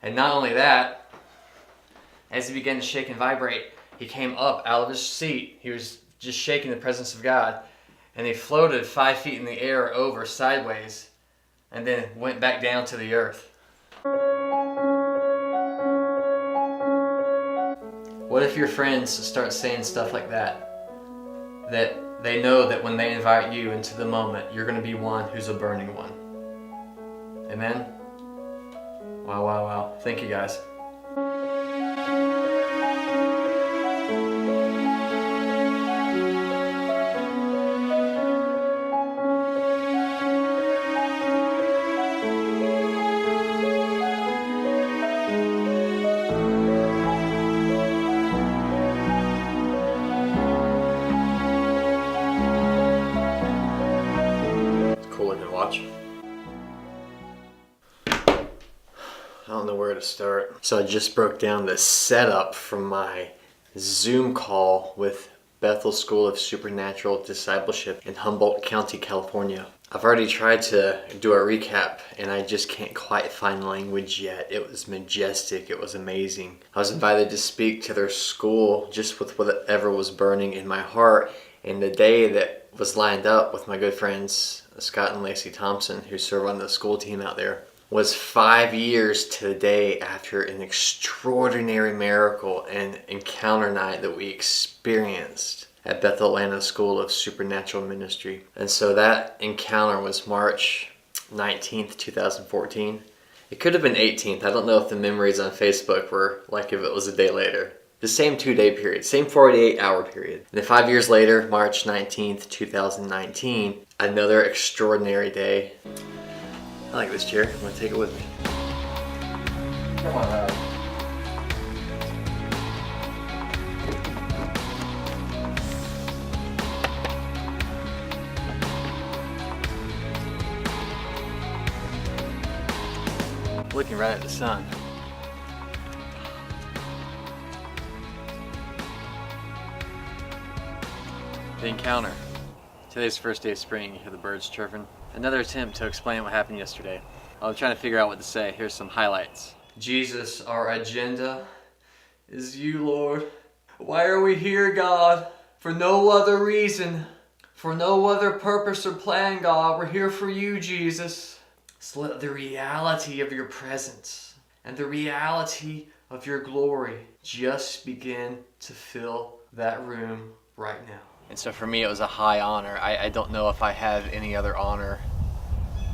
And not only that, as he began to shake and vibrate, he came up out of his seat. He was just shaking the presence of God. And he floated 5 feet in the air over sideways and then went back down to the earth. What if your friends start saying stuff like that? That they know that when they invite you into the moment, you're going to be one who's a burning one. Amen? Wow, wow, wow. Thank you, guys. Cool looking watch. I don't know where to start. So I just broke down the setup from my Zoom call with Bethel School of Supernatural Discipleship in Humboldt County, California. I've already tried to do a recap and I just can't quite find language yet. It was majestic. It was amazing. I was invited to speak to their school just with whatever was burning in my heart. And the day that was lined up with my good friends Scott and Lacey Thompson, who serve on the school team out there, was 5 years to the day after an extraordinary miracle and encounter night that we experienced at Bethel Atlanta School of Supernatural Ministry. And so that encounter was March 19th, 2014. It could have been 18th. I don't know if the memories on Facebook were like if it was a day later. The same 2-day period, same 48-hour period. And then 5 years later, March 19th, 2019, another extraordinary day. I like this chair. I'm going to take it with me. Come on out. Looking right at the sun. The encounter. Today's the first day of spring. You hear the birds chirping. Another attempt to explain what happened yesterday. I was trying to figure out what to say. Here's some highlights. Jesus, our agenda is you, Lord. Why are we here, God? For no other reason. For no other purpose or plan, God. We're here for you, Jesus. So let the reality of your presence and the reality of your glory just begin to fill that room right now. And so for me, it was a high honor. I don't know if I have any other honor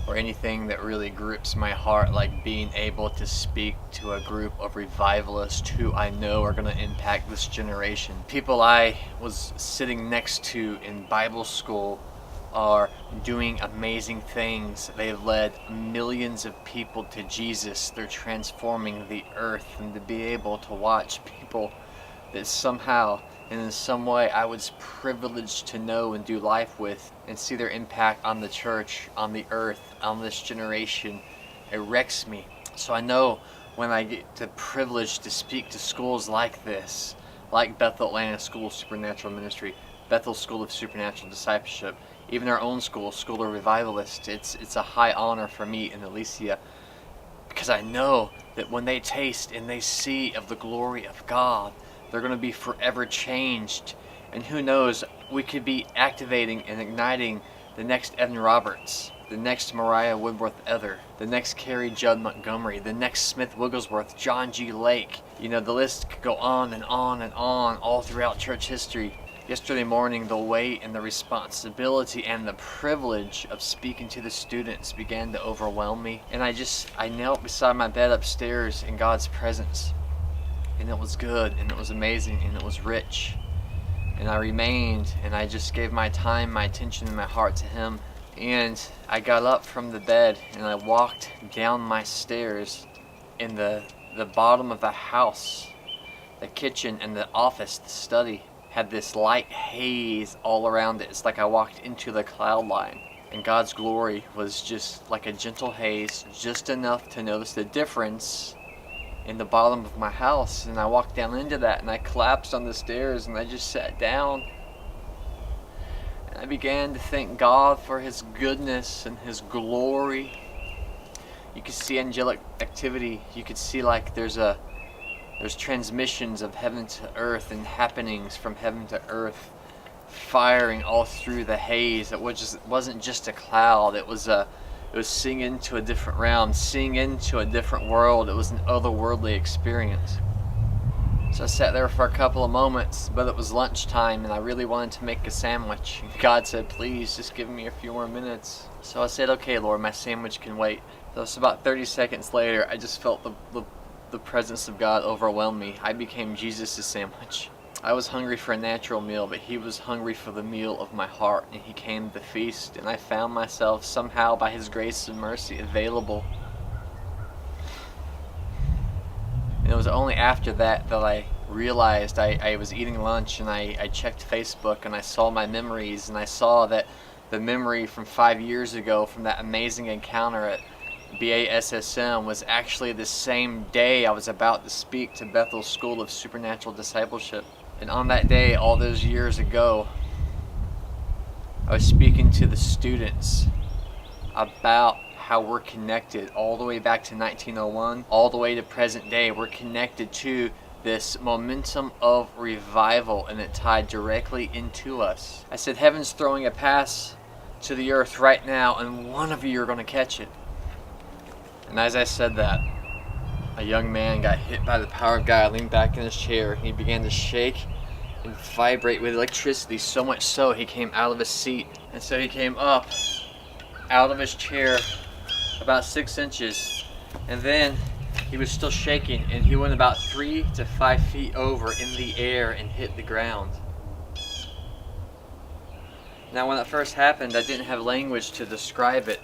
or anything that really grips my heart like being able to speak to a group of revivalists who I know are going to impact this generation. People I was sitting next to in Bible school are doing amazing things. They've led millions of people to Jesus. They're transforming the earth, and to be able to watch people that somehow and in some way I was privileged to know and do life with and see their impact on the church, on the earth, on this generation, it wrecks me. So I know when I get the privilege to speak to schools like this, like Bethel Atlanta School of Supernatural Ministry, Bethel School of Supernatural Discipleship, even our own school, School of Revivalists, it's a high honor for me and Alicia, because I know that when they taste and they see of the glory of God, they're going to be forever changed. And who knows, we could be activating and igniting the next Evan Roberts, the next Mariah Woodworth-Ether, the next Carrie Judd Montgomery, the next Smith Wigglesworth, John G. Lake. You know, the list could go on and on and on all throughout church history. Yesterday morning, the weight and the responsibility and the privilege of speaking to the students began to overwhelm me. And I knelt beside my bed upstairs in God's presence. And it was good, and it was amazing, and it was rich. And I remained, and I just gave my time, my attention, and my heart to Him. And I got up from the bed, and I walked down my stairs in the bottom of the house. The kitchen and the office, the study, had this light haze all around it. It's like I walked into the cloud line. And God's glory was just like a gentle haze, just enough to notice the difference in the bottom of my house. And I walked down into that, and I collapsed on the stairs, and I just sat down, and I began to thank God for His goodness and His glory You could see angelic activity. You could see like there's transmissions of heaven to earth and happenings from heaven to earth, firing all through the haze. It wasn't just a cloud. It was seeing into a different realm, seeing into a different world. It was an otherworldly experience. So I sat there for a couple of moments, but it was lunchtime and I really wanted to make a sandwich. God said, please just give me a few more minutes. So I said, okay, Lord, my sandwich can wait. So it's about 30 seconds later, I just felt the presence of God overwhelm me. I became Jesus' sandwich. I was hungry for a natural meal, but he was hungry for the meal of my heart, and he came to the feast, and I found myself somehow by his grace and mercy available. And it was only after that that I realized I was eating lunch, and I checked Facebook, and I saw my memories, and I saw that the memory from 5 years ago from that amazing encounter at BASSM was actually the same day I was about to speak to Bethel's School of Supernatural Discipleship. And on that day, all those years ago, I was speaking to the students about how we're connected all the way back to 1901, all the way to present day. We're connected to this momentum of revival, and it tied directly into us. I said, heaven's throwing a pass to the earth right now, and one of you are going to catch it. And as I said that, a young man got hit by the power of God, leaned back in his chair. He began to shake and vibrate with electricity, so much so he came out of his seat. And so he came up out of his chair about 6 inches, and then he was still shaking, and he went about 3 to 5 feet over in the air and hit the ground. Now when it first happened, I didn't have language to describe it.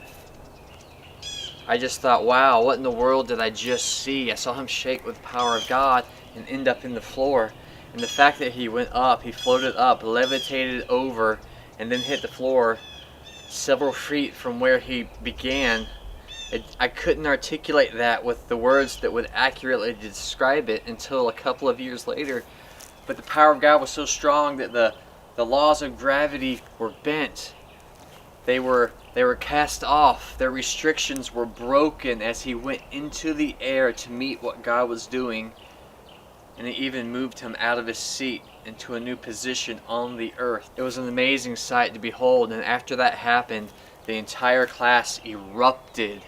I just thought, wow, what in the world did I just see? I saw him shake with the power of God and end up in the floor. And the fact that he went up, he floated up, levitated over, and then hit the floor several feet from where he began, I couldn't articulate that with the words that would accurately describe it until a couple of years later. But the power of God was so strong that the laws of gravity were bent. They were cast off. Their restrictions were broken as he went into the air to meet what God was doing. And it even moved him out of his seat into a new position on the earth. It was an amazing sight to behold. And after that happened, the entire class erupted.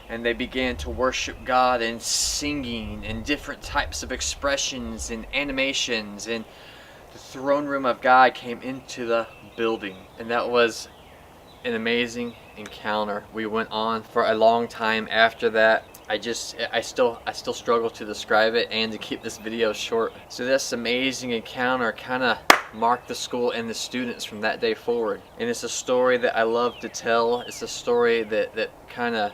And they began to worship God and singing and different types of expressions and animations. And the throne room of God came into the building. And that was an amazing encounter. We went on for a long time after that. I still struggle to describe it and to keep this video short. So this amazing encounter kind of marked the school and the students from that day forward. And it's a story that I love to tell. It's a story that kind of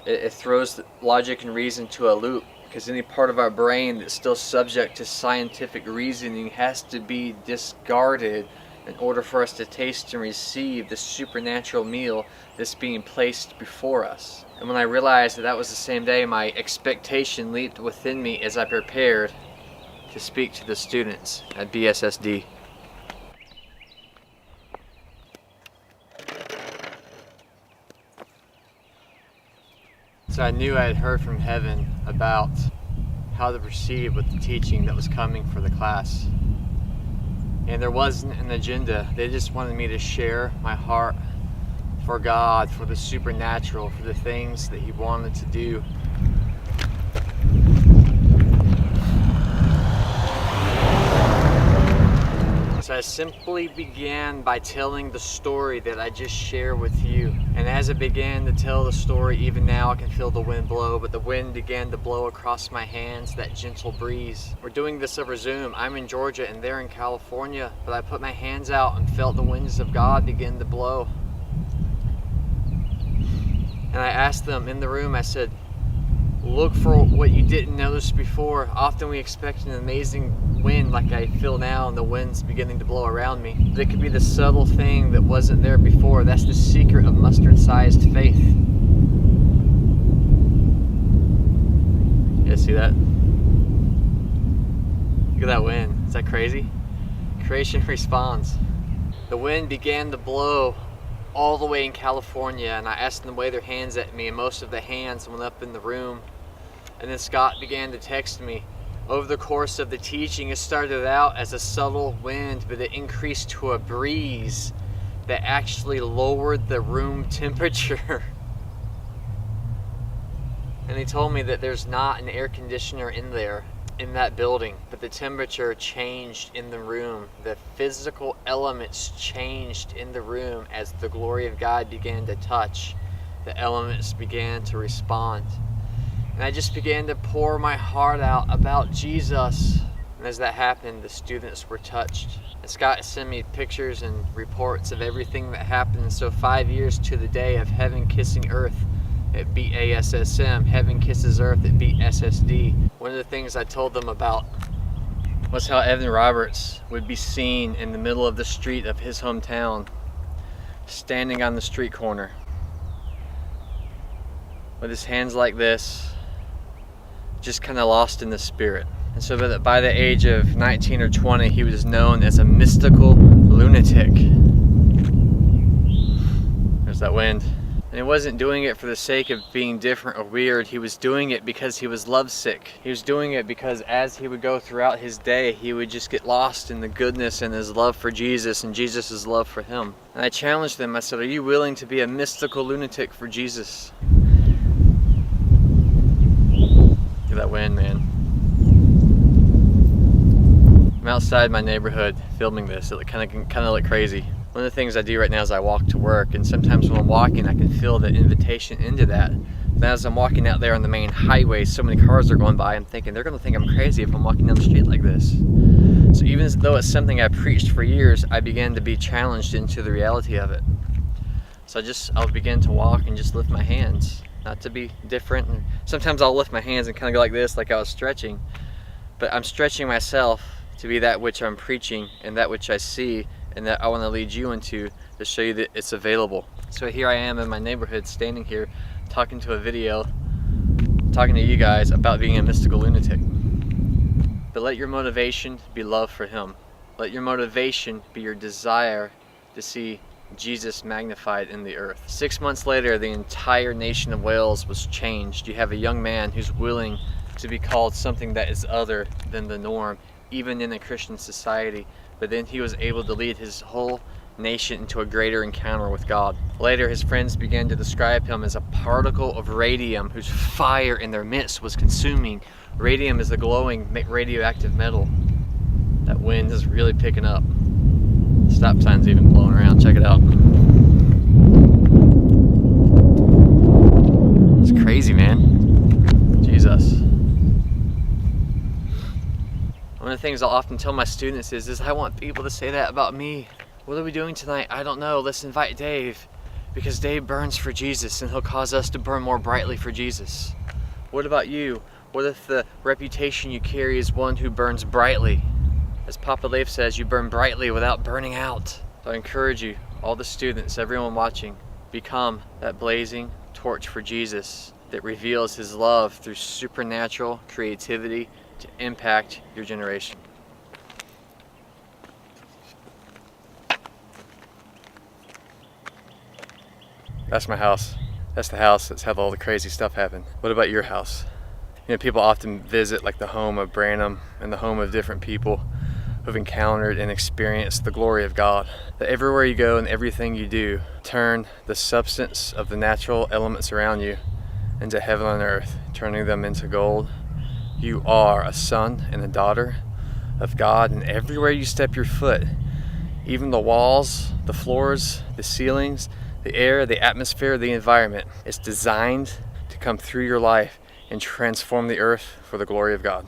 it throws logic and reason to a loop, because any part of our brain that's still subject to scientific reasoning has to be discarded in order for us to taste and receive the supernatural meal that's being placed before us. And when I realized that was the same day, my expectation leaped within me as I prepared to speak to the students at BSSD. So I knew I had heard from heaven about how to proceed with the teaching that was coming for the class. And there wasn't an agenda. They just wanted me to share my heart for God, for the supernatural, for the things that He wanted to do. So I simply began by telling the story that I just shared with you. And as I began to tell the story, even now I can feel the wind blow, but the wind began to blow across my hands, that gentle breeze. We're doing this over Zoom. I'm in Georgia and they're in California, but I put my hands out and felt the winds of God begin to blow. And I asked them in the room, I said, look for what you didn't notice before. Often we expect an amazing wind like I feel now, and the wind's beginning to blow around me. But it could be the subtle thing that wasn't there before. That's the secret of mustard-sized faith. Yeah, see that? Look at that wind. Is that crazy? Creation responds. The wind began to blow all the way in California, and I asked them to wave their hands at me, and most of the hands went up in the room. And then Scott began to text me. Over the course of the teaching, it started out as a subtle wind, but it increased to a breeze that actually lowered the room temperature. And they told me that there's not an air conditioner in there, in that building, but the temperature changed in the room. The physical elements changed in the room as the glory of God began to touch. The elements began to respond. And I just began to pour my heart out about Jesus. And as that happened, the students were touched. And Scott sent me pictures and reports of everything that happened. So 5 years to the day of heaven kissing earth, it beat ASSM. Heaven kisses earth, it beat SSD. One of the things I told them about was how Evan Roberts would be seen in the middle of the street of his hometown, standing on the street corner with his hands like this, just kind of lost in the spirit. And so by the age of 19 or 20, he was known as a mystical lunatic. There's that wind. And he wasn't doing it for the sake of being different or weird. He was doing it because he was lovesick. He was doing it because as he would go throughout his day, he would just get lost in the goodness and his love for Jesus and Jesus' love for him. And I challenged them. I said, are you willing to be a mystical lunatic for Jesus? Look at that wind, man. I'm outside my neighborhood filming this. It kind of look crazy. One of the things I do right now is I walk to work, and sometimes when I'm walking I can feel the invitation into that. And as I'm walking out there on the main highway, so many cars are going by, I'm thinking they're going to think I'm crazy if I'm walking down the street like this. So even though it's something I preached for years, I began to be challenged into the reality of it. So I'll begin to walk and just lift my hands. Not to be different. And sometimes I'll lift my hands and kind of go like this, like I was stretching. But I'm stretching myself to be that which I'm preaching and that which I see and that I want to lead you into, to show you that it's available. So here I am in my neighborhood, standing here, talking to a video, talking to you guys about being a mystical lunatic. But let your motivation be love for Him. Let your motivation be your desire to see Jesus magnified in the earth. 6 months later, the entire nation of Wales was changed. You have a young man who's willing to be called something that is other than the norm, even in a Christian society. But then he was able to lead his whole nation into a greater encounter with God. Later, his friends began to describe him as a particle of radium whose fire in their midst was consuming. Radium is a glowing radioactive metal. That wind is really picking up. Stop sign's even blowing around. Check it out. It's crazy, man. Jesus. One of the things I'll often tell my students is I want people to say that about me. What are we doing tonight? I don't know. Let's invite Dave, because Dave burns for Jesus and he'll cause us to burn more brightly for Jesus. What about you? What if the reputation you carry is one who burns brightly? As Papa Leif says, you burn brightly without burning out. So I encourage you, all the students, everyone watching, become that blazing torch for Jesus that reveals His love through supernatural creativity to impact your generation. That's my house. That's the house that's had all the crazy stuff happen. What about your house? You know, people often visit like the home of Branham and the home of different people who've encountered and experienced the glory of God. That everywhere you go and everything you do, turn the substance of the natural elements around you into heaven on earth, turning them into gold. You are a son and a daughter of God, and everywhere you step your foot, even the walls, the floors, the ceilings, the air, the atmosphere, the environment, it's designed to come through your life and transform the earth for the glory of God.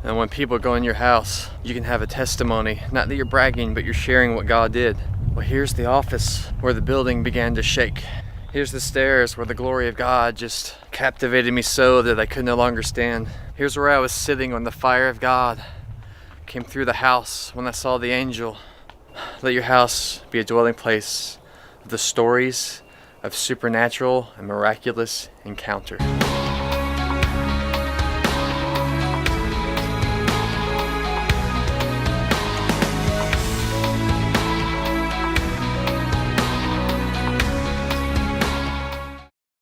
And when people go in your house, you can have a testimony, not that you're bragging, but you're sharing what God did. Well, here's the office where the building began to shake. Here's the stairs where the glory of God just captivated me so that I could no longer stand. Here's where I was sitting when the fire of God came through the house when I saw the angel. Let your house be a dwelling place of the stories of supernatural and miraculous encounter.